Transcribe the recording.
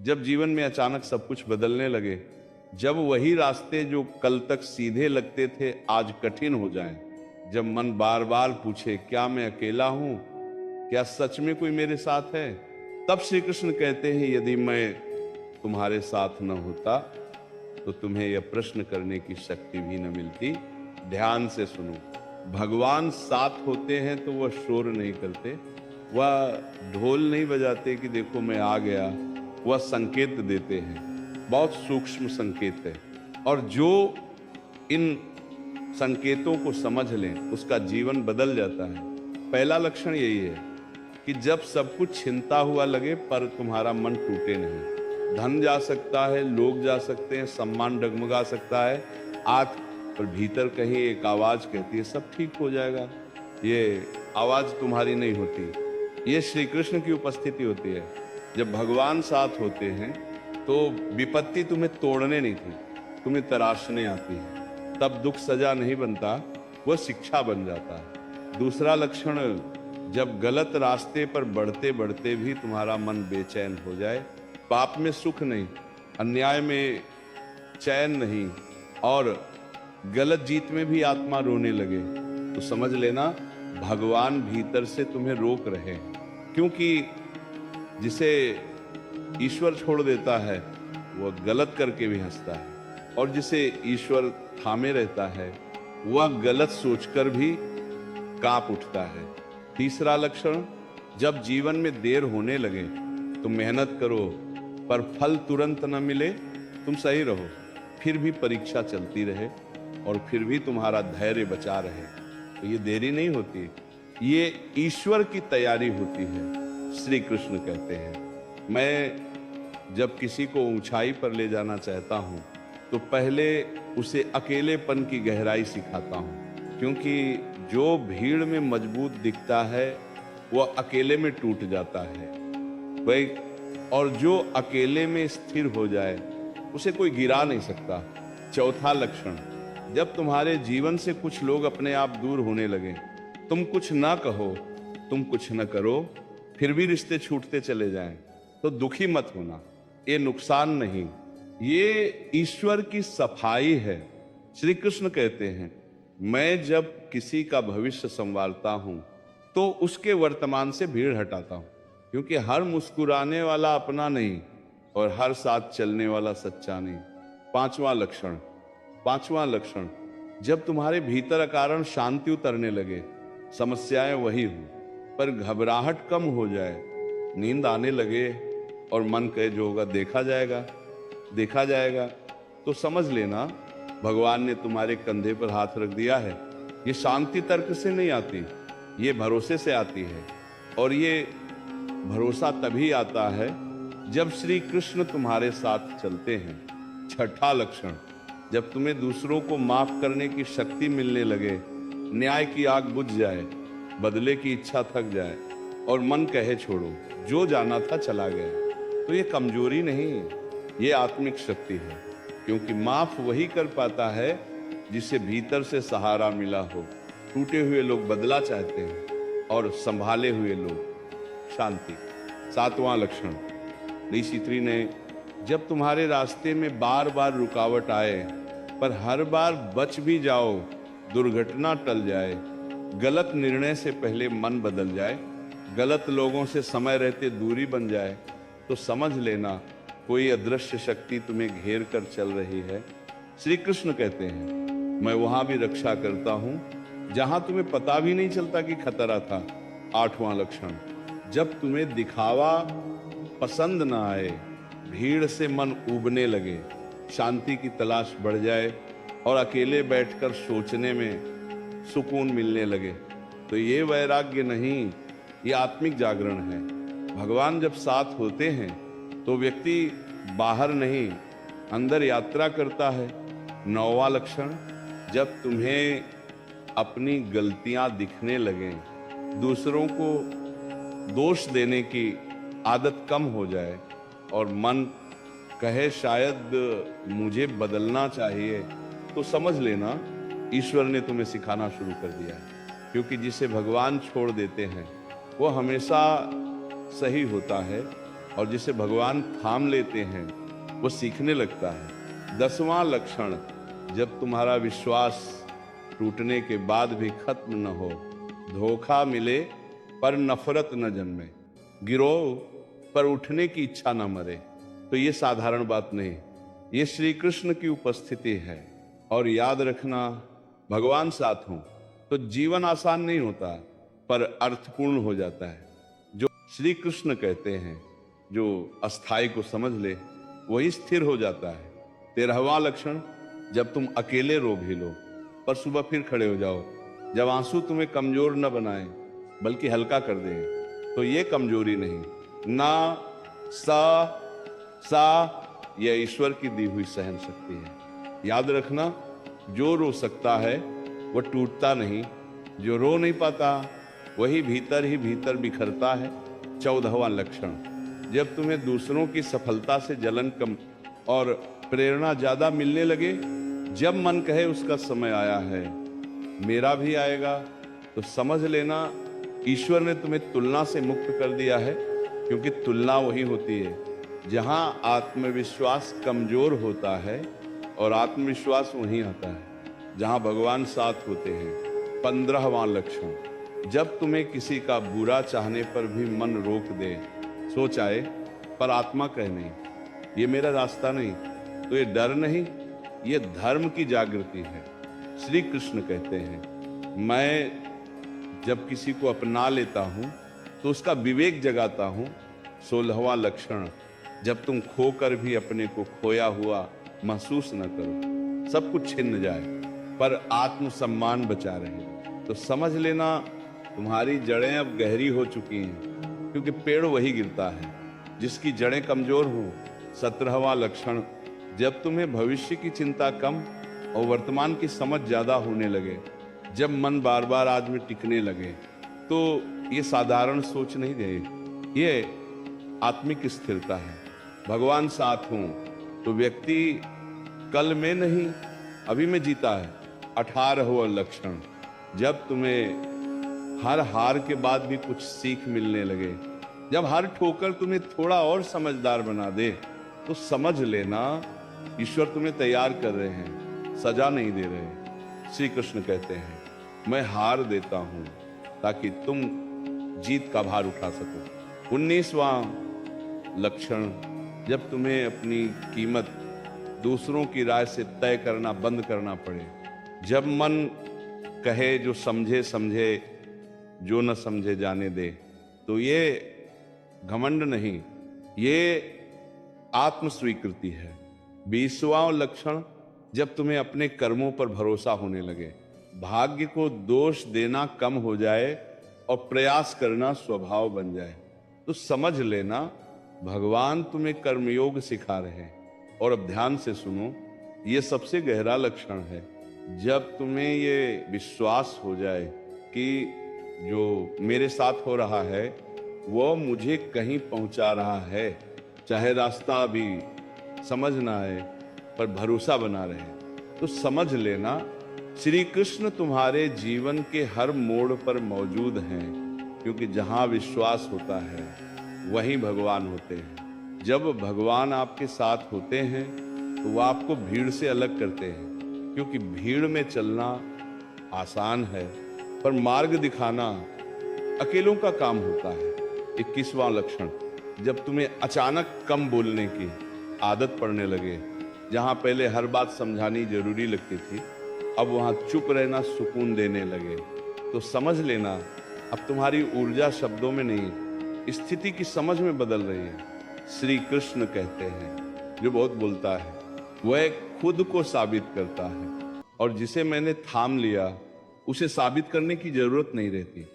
जब जीवन में अचानक सब कुछ बदलने लगे, जब वही रास्ते जो कल तक सीधे लगते थे आज कठिन हो जाएं, जब मन बार बार पूछे क्या मैं अकेला हूं, क्या सच में कोई मेरे साथ है, तब श्री कृष्ण कहते हैं यदि मैं तुम्हारे साथ न होता तो तुम्हें यह प्रश्न करने की शक्ति भी न मिलती। ध्यान से सुनो, भगवान साथ होते हैं तो वह शोर नहीं करते, वह ढोल नहीं बजाते कि देखो मैं आ गया, वह संकेत देते हैं, बहुत सूक्ष्म संकेत है। और जो इन संकेतों को समझ लें उसका जीवन बदल जाता है। पहला लक्षण यही है कि जब सब कुछ छिनता हुआ लगे पर तुम्हारा मन टूटे नहीं। धन जा सकता है, लोग जा सकते हैं, सम्मान डगमगा सकता है, आज पर भीतर कहीं एक आवाज कहती है सब ठीक हो जाएगा। ये आवाज तुम्हारी नहीं होती, ये श्री कृष्ण की उपस्थिति होती है। जब भगवान साथ होते हैं तो विपत्ति तुम्हें तोड़ने नहीं थी, तुम्हें तराशने आती है। तब दुख सजा नहीं बनता, वह शिक्षा बन जाता है। दूसरा लक्षण, जब गलत रास्ते पर बढ़ते बढ़ते भी तुम्हारा मन बेचैन हो जाए, पाप में सुख नहीं, अन्याय में चैन नहीं और गलत जीत में भी आत्मा रोने लगे, तो समझ लेना भगवान भीतर से तुम्हें रोक रहे हैं। क्योंकि जिसे ईश्वर छोड़ देता है वह गलत करके भी हंसता है, और जिसे ईश्वर थामे रहता है वह गलत सोचकर भी कांप उठता है। तीसरा लक्षण, जब जीवन में देर होने लगे तो मेहनत करो पर फल तुरंत न मिले, तुम सही रहो, फिर भी परीक्षा चलती रहे और फिर भी तुम्हारा धैर्य बचा रहे, तो ये देरी नहीं होती, ये ईश्वर की तैयारी होती है। श्री कृष्ण कहते हैं मैं जब किसी को ऊंचाई पर ले जाना चाहता हूं तो पहले उसे अकेलेपन की गहराई सिखाता हूं, क्योंकि जो भीड़ में मजबूत दिखता है वह अकेले में टूट जाता है भाई, और जो अकेले में स्थिर हो जाए उसे कोई गिरा नहीं सकता। चौथा लक्षण, जब तुम्हारे जीवन से कुछ लोग अपने आप दूर होने लगे, तुम कुछ ना कहो, तुम कुछ न करो, फिर भी रिश्ते छूटते चले जाएं, तो दुखी मत होना, ये नुकसान नहीं, ये ईश्वर की सफाई है। श्री कृष्ण कहते हैं मैं जब किसी का भविष्य संवारता हूं तो उसके वर्तमान से भीड़ हटाता हूं, क्योंकि हर मुस्कुराने वाला अपना नहीं और हर साथ चलने वाला सच्चा नहीं। पांचवा लक्षण, जब तुम्हारे भीतर अकारण शांति उतरने लगे, समस्याएं वही हो पर घबराहट कम हो जाए, नींद आने लगे और मन कहे जो होगा देखा जाएगा, तो समझ लेना भगवान ने तुम्हारे कंधे पर हाथ रख दिया है। ये शांति तर्क से नहीं आती, ये भरोसे से आती है, और ये भरोसा तभी आता है जब श्री कृष्ण तुम्हारे साथ चलते हैं। छठा लक्षण, जब तुम्हें दूसरों को माफ करने की शक्ति मिलने लगे, न्याय की आग बुझ जाए, बदले की इच्छा थक जाए और मन कहे छोड़ो, जो जाना था चला गया, तो ये कमजोरी नहीं है, ये आत्मिक शक्ति है। क्योंकि माफ वही कर पाता है जिसे भीतर से सहारा मिला हो। टूटे हुए लोग बदला चाहते हैं और संभाले हुए लोग शांति। सातवां लक्षण, ऋषि ने जब तुम्हारे रास्ते में बार बार रुकावट आए पर हर बार बच भी जाओ, दुर्घटना टल जाए, गलत निर्णय से पहले मन बदल जाए, गलत लोगों से समय रहते दूरी बन जाए, तो समझ लेना कोई अदृश्य शक्ति तुम्हें घेर कर चल रही है। श्री कृष्ण कहते हैं मैं वहां भी रक्षा करता हूं जहां तुम्हें पता भी नहीं चलता कि खतरा था। आठवां लक्षण, जब तुम्हें दिखावा पसंद ना आए, भीड़ से मन उबने लगे, शांति की तलाश बढ़ जाए और अकेले बैठकर सोचने में सुकून मिलने लगे, तो ये वैराग्य नहीं, ये आत्मिक जागरण है। भगवान जब साथ होते हैं तो व्यक्ति बाहर नहीं अंदर यात्रा करता है। नौवां लक्षण, जब तुम्हें अपनी गलतियां दिखने लगे, दूसरों को दोष देने की आदत कम हो जाए और मन कहे शायद मुझे बदलना चाहिए, तो समझ लेना ईश्वर ने तुम्हें सिखाना शुरू कर दिया है। क्योंकि जिसे भगवान छोड़ देते हैं वो हमेशा सही होता है, और जिसे भगवान थाम लेते हैं वो सीखने लगता है। 10वां लक्षण, जब तुम्हारा विश्वास टूटने के बाद भी खत्म न हो, धोखा मिले पर नफरत न जन्मे, गिरो पर उठने की इच्छा न मरे, तो ये साधारण बात नहीं, ये श्री कृष्ण की उपस्थिति है। और याद रखना, भगवान साथ हों तो जीवन आसान नहीं होता पर अर्थपूर्ण हो जाता है। जो श्री कृष्ण कहते हैं, जो अस्थाई को समझ ले वही स्थिर हो जाता है। 13वां लक्षण, जब तुम अकेले रो भी लो पर सुबह फिर खड़े हो जाओ, जब आंसू तुम्हें कमजोर न बनाए बल्कि हल्का कर दे, तो ये कमजोरी नहीं, ना सा यह ईश्वर की दी हुई सहन शक्ति है। याद रखना, जो रो सकता है वो टूटता नहीं, जो रो नहीं पाता वही भीतर ही भीतर बिखरता है। 14वां लक्षण, जब तुम्हें दूसरों की सफलता से जलन कम और प्रेरणा ज्यादा मिलने लगे, जब मन कहे उसका समय आया है, मेरा भी आएगा, तो समझ लेना ईश्वर ने तुम्हें तुलना से मुक्त कर दिया है। क्योंकि तुलना वही होती है जहां आत्मविश्वास कमजोर होता है और आत्मविश्वास वहीं आता है जहां भगवान साथ होते हैं। 15वां लक्षण, जब तुम्हें किसी का बुरा चाहने पर भी मन रोक दे, सोच आए पर आत्मा कहे नहीं, ये मेरा रास्ता नहीं, तो ये डर नहीं, ये धर्म की जागृति है। श्री कृष्ण कहते हैं, मैं जब किसी को अपना लेता हूं तो उसका विवेक जगाता हूं। 16वां लक्षण, जब तुम खोकर भी अपने को खोया हुआ महसूस न करो, सब कुछ छिन्न जाए पर आत्मसम्मान बचा रहे, तो समझ लेना तुम्हारी जड़ें अब गहरी हो चुकी हैं, क्योंकि पेड़ वही गिरता है जिसकी जड़ें कमजोर हो। 17वां लक्षण, जब तुम्हें भविष्य की चिंता कम और वर्तमान की समझ ज्यादा होने लगे, जब मन बार बार आज में टिकने लगे, तो ये साधारण सोच नहीं रही, ये आत्मिक स्थिरता है। भगवान साथ हों तो व्यक्ति कल में नहीं अभी में जीता है। 18वां लक्षण, जब तुम्हें हर हार के बाद भी कुछ सीख मिलने लगे, जब हर ठोकर तुम्हें थोड़ा और समझदार बना दे, तो समझ लेना ईश्वर तुम्हें तैयार कर रहे हैं, सजा नहीं दे रहे। श्री कृष्ण कहते हैं, मैं हार देता हूं ताकि तुम जीत का भार उठा सको। 19वां लक्षण, जब तुम्हें अपनी कीमत दूसरों की राय से तय करना बंद करना पड़े, जब मन कहे जो समझे समझे, जो न समझे जाने दे, तो ये घमंड नहीं, ये आत्म स्वीकृति है। 20वां लक्षण, जब तुम्हें अपने कर्मों पर भरोसा होने लगे, भाग्य को दोष देना कम हो जाए और प्रयास करना स्वभाव बन जाए, तो समझ लेना भगवान तुम्हें कर्मयोग सिखा रहे हैं। और अब ध्यान से सुनो, ये सबसे गहरा लक्षण है। जब तुम्हें ये विश्वास हो जाए कि जो मेरे साथ हो रहा है वो मुझे कहीं पहुंचा रहा है, चाहे रास्ता अभी समझ ना आए पर भरोसा बना रहे, तो समझ लेना श्री कृष्ण तुम्हारे जीवन के हर मोड़ पर मौजूद हैं। क्योंकि जहां विश्वास होता है वहीं भगवान होते हैं। जब भगवान आपके साथ होते हैं तो वो आपको भीड़ से अलग करते हैं, क्योंकि भीड़ में चलना आसान है पर मार्ग दिखाना अकेलों का काम होता है। 21वां लक्षण, जब तुम्हें अचानक कम बोलने की आदत पड़ने लगे, जहां पहले हर बात समझानी जरूरी लगती थी, अब वहां चुप रहना सुकून देने लगे, तो समझ लेना अब तुम्हारी ऊर्जा शब्दों में नहीं, स्थिति की समझ में बदल रही है। श्री कृष्ण कहते हैं, जो बहुत बोलता है वह खुद को साबित करता है, और जिसे मैंने थाम लिया उसे साबित करने की जरूरत नहीं रहती।